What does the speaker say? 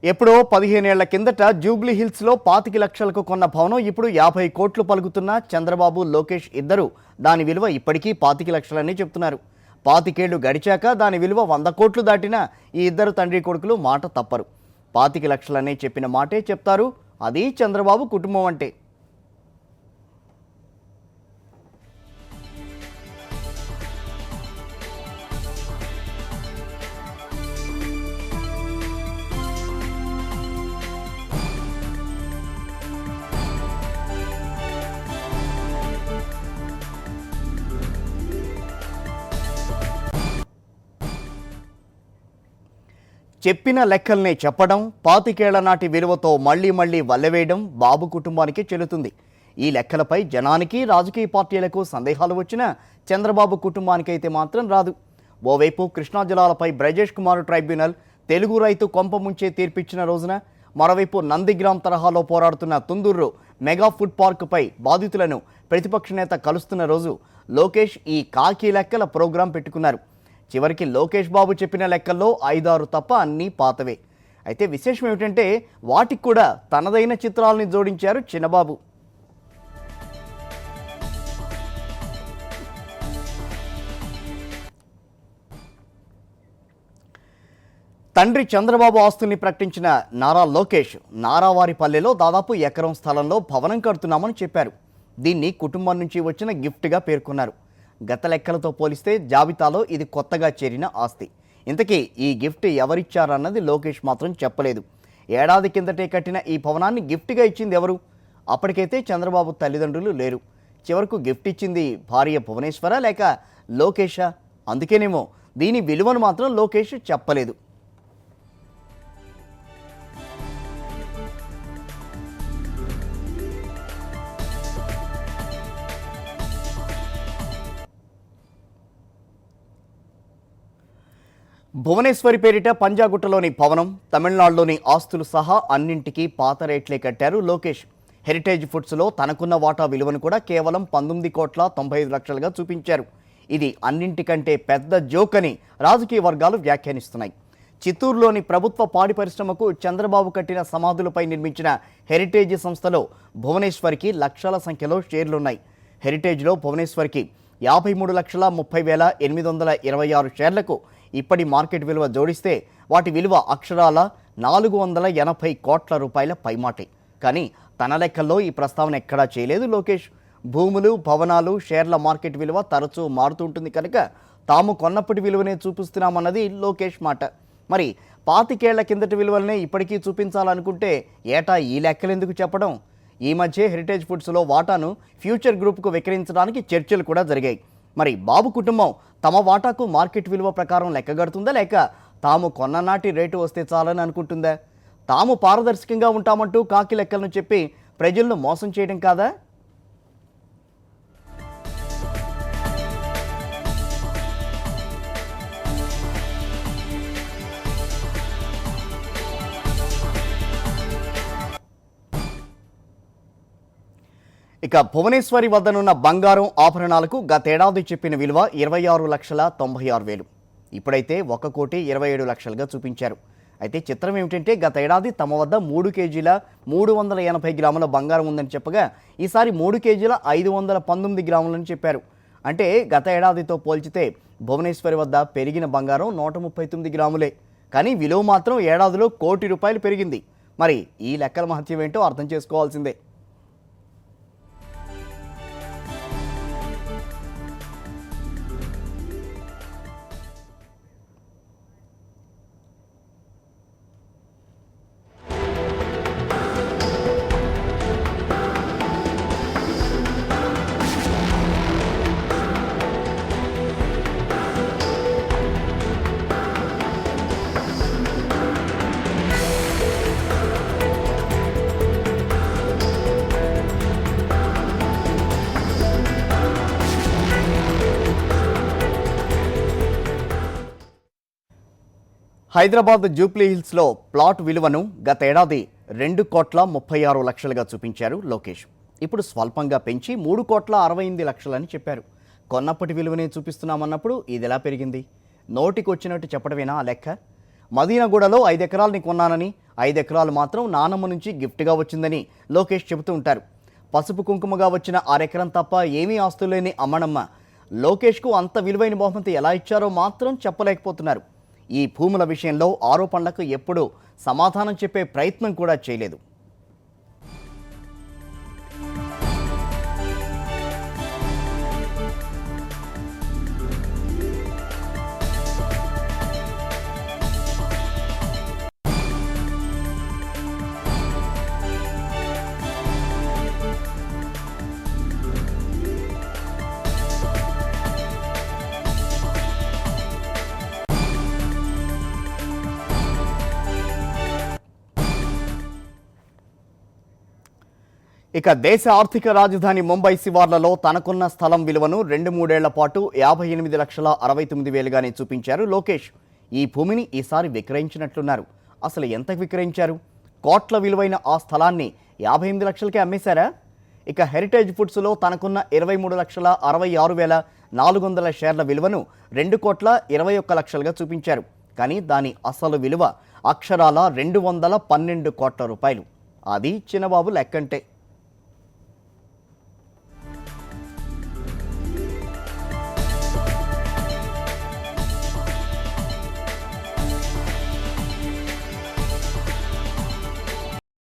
ఎప్పుడో 15 ఏళ్ల కిందట జూబ్లీ హిల్స్లో 25 లక్షలకు కొన్న భవనం ఇప్పుడు 50 కోట్లు పలుకుతున్న చంద్రబాబు లోకేష్ ఇద్దరు దాని విలువ ఇప్పటికీ 25 లక్షలని చెప్తున్నారు. 25 ఏళ్లు గడిచాక దాని విలువ 100 కోట్లు దాటినా ఈ ఇద్దరు తండ్రి కొడుకులు మాట తప్పరు. 25 లక్షలనే చెప్పిన మాటే చెప్తారు. అది చంద్రబాబు కుటుంబం అంటే. చెప్పిన లెక్కల్నే చెప్పడం, 25 ఏళ్ల నాటి విలువతో మళ్లీ వల్లవేయడం బాబు కుటుంబానికి చెల్లుతుంది. ఈ లెక్కలపై జనానికి, రాజకీయ పార్టీలకు సందేహాలు వచ్చినా చంద్రబాబు కుటుంబానికైతే మాత్రం రాదు. ఓవైపు కృష్ణా జలాలపై బ్రజేష్ కుమార్ ట్రైబ్యునల్ తెలుగు రైతు కొంప ముంచే తీర్పిచ్చిన రోజున, మరోవైపు నందిగ్రామ్ తరహాలో పోరాడుతున్న తుందూరు మెగా ఫుడ్ పార్కుపై బాధితులను ప్రతిపక్ష నేత కలుస్తున్న రోజు లోకేష్ ఈ కాకి లెక్కల ప్రోగ్రాం పెట్టుకున్నారు. చివరికి లోకేష్ బాబు చెప్పిన లెక్కల్లో 5-6 తప్ప అన్నీ పాతవే. అయితే విశేషం ఏమిటంటే వాటికి కూడా తనదైన చిత్రాలని జోడించారు చిన్నబాబు. తండ్రి చంద్రబాబు ఆస్తుల్ని ప్రకటించిన నారా లోకేష్ నారావారిపల్లెలో దాదాపు ఎకరం స్థలంలో భవనం కడుతున్నామని చెప్పారు. దీన్ని కుటుంబం నుంచి వచ్చిన గిఫ్ట్గా పేర్కొన్నారు. గత లెక్కలతో పోలిస్తే జాబితాలో ఇది కొత్తగా చేరిన ఆస్తి. ఇంతకీ ఈ గిఫ్ట్ ఎవరిచ్చారన్నది లోకేష్ మాత్రం చెప్పలేదు. ఏడాది కిందటే కట్టిన ఈ భవనాన్ని గిఫ్ట్గా ఇచ్చింది ఎవరు? అప్పటికైతే చంద్రబాబు తల్లిదండ్రులు లేరు. చివరకు గిఫ్ట్ ఇచ్చింది భార్య భువనేశ్వర లేక లోకేషా? అందుకేనేమో దీని విలువను మాత్రం లోకేష్ చెప్పలేదు. భువనేశ్వరి పేరిట పంజాగుట్టలోని భవనం, తమిళనాడులోని ఆస్తులు సహా అన్నింటికీ పాత రేట్లే కట్టారు లోకేష్. హెరిటేజ్ ఫుడ్స్లో తనకున్న వాటా విలువను కూడా కేవలం 19,95,00,000గా చూపించారు. ఇది అన్నింటికంటే పెద్ద జోక్ అని రాజకీయ వర్గాలు వ్యాఖ్యానిస్తున్నాయి. చిత్తూరులోని ప్రభుత్వ పాడి పరిశ్రమకు చంద్రబాబు కట్టిన సమాధులపై నిర్మించిన హెరిటేజ్ సంస్థలో భువనేశ్వరికి లక్షల సంఖ్యలో షేర్లున్నాయి. హెరిటేజ్లో భువనేశ్వరికి 53,30,826 షేర్లకు ఇప్పటి మార్కెట్ విలువ జోడిస్తే వాటి విలువ అక్షరాల 480 కోట్ల రూపాయల పైమాటే. కానీ తన లెక్కల్లో ఈ ప్రస్తావన ఎక్కడా చేయలేదు లోకేష్. భూములు, భవనాలు, షేర్ల మార్కెట్ విలువ తరచూ మారుతుంటుంది కనుక తాము కొన్నప్పటి విలువనే చూపిస్తున్నామన్నది లోకేష్ మాట. మరి 25 ఏళ్ల కిందటి విలువలనే ఇప్పటికీ చూపించాలనుకుంటే ఏటా ఈ లెక్కలెందుకు చెప్పడం? ఈ మధ్య హెరిటేజ్ ఫుడ్స్లో వాటాను ఫ్యూచర్ గ్రూప్కు విక్రయించడానికి చర్చలు కూడా జరిగాయి. మరి బాబు కుటుంబం తమ వాటాకు మార్కెట్ విలువ ప్రకారం లెక్కగడుతుందా లేక తాము కొన్ననాటి రేటు వస్తే చాలని అనుకుంటుందా? తాము పారదర్శకంగా ఉంటామంటూ కాకి లెక్కలను చెప్పి ప్రజలను మోసం చేయడం కాదా? ఇక భువనేశ్వరి వద్దనున్న బంగారం, ఆభరణాలకు గతేడాది చెప్పిన విలువ 26,96,000. ఇప్పుడైతే 1,27,00,000గా చూపించారు. అయితే చిత్రం ఏమిటంటే గతేడాది తమ వద్ద 3 కేజీల 380 గ్రాముల బంగారం ఉందని చెప్పగా ఈసారి 3 కేజీల 519 గ్రాములని చెప్పారు. అంటే గత ఏడాదితో పోల్చితే భువనేశ్వరి వద్ద పెరిగిన బంగారం 139 గ్రాములే. కానీ విలువ మాత్రం ఏడాదిలో ₹1 కోటి పెరిగింది. మరి ఈ లెక్కల మహత్యం ఏంటో అర్థం చేసుకోవాల్సిందే. హైదరాబాద్ జూబ్లీ హిల్స్లో ప్లాట్ విలువను గత ఏడాది 2,36,00,000గా చూపించారు లోకేష్. ఇప్పుడు స్వల్పంగా పెంచి 3,68,00,000 అని చెప్పారు. కొన్నప్పటి విలువనే చూపిస్తున్నామన్నప్పుడు ఇది ఎలా పెరిగింది? నోటికి వచ్చినట్టు చెప్పడమేనా ఆ లెక్క? మదీనాగూడలో 5 ఎకరాలని కొన్నానని 5 ఎకరాలు మాత్రం నానమ్మ నుంచి గిఫ్ట్గా వచ్చిందని లోకేష్ చెబుతూ ఉంటారు. పసుపు కుంకుమగా వచ్చిన 6 ఎకరం తప్ప ఏమీ ఆస్తులు లేని అమ్మణమ్మ లోకేష్కు అంత విలువైన బహుమతి ఎలా ఇచ్చారో మాత్రం చెప్పలేకపోతున్నారు. ఈ భూముల విషయంలో ఆరోపణలకు ఎప్పుడూ సమాధానం చెప్పే ప్రయత్నం కూడా చేయలేదు. ఇక దేశ ఆర్థిక రాజధాని ముంబై శివార్లలో తనకున్న స్థలం విలువను 2-3 ఏళ్ల పాటు 58,69,000గానే చూపించారు లోకేష్. ఈ భూమిని ఈసారి విక్రయించినట్లున్నారు. అసలు ఎంతకు విక్రయించారు? కోట్ల విలువైన ఆ స్థలాన్ని 58 లక్షలకే అమ్మేశారా? ఇక హెరిటేజ్ ఫుడ్స్లో తనకున్న 23,66,400 షేర్ల విలువను 2,21,00,000గా చూపించారు. కానీ దాని అసలు విలువ అక్షరాల 212 కోట్ల రూపాయలు. అది చిన్నబాబు లెక్కంటే.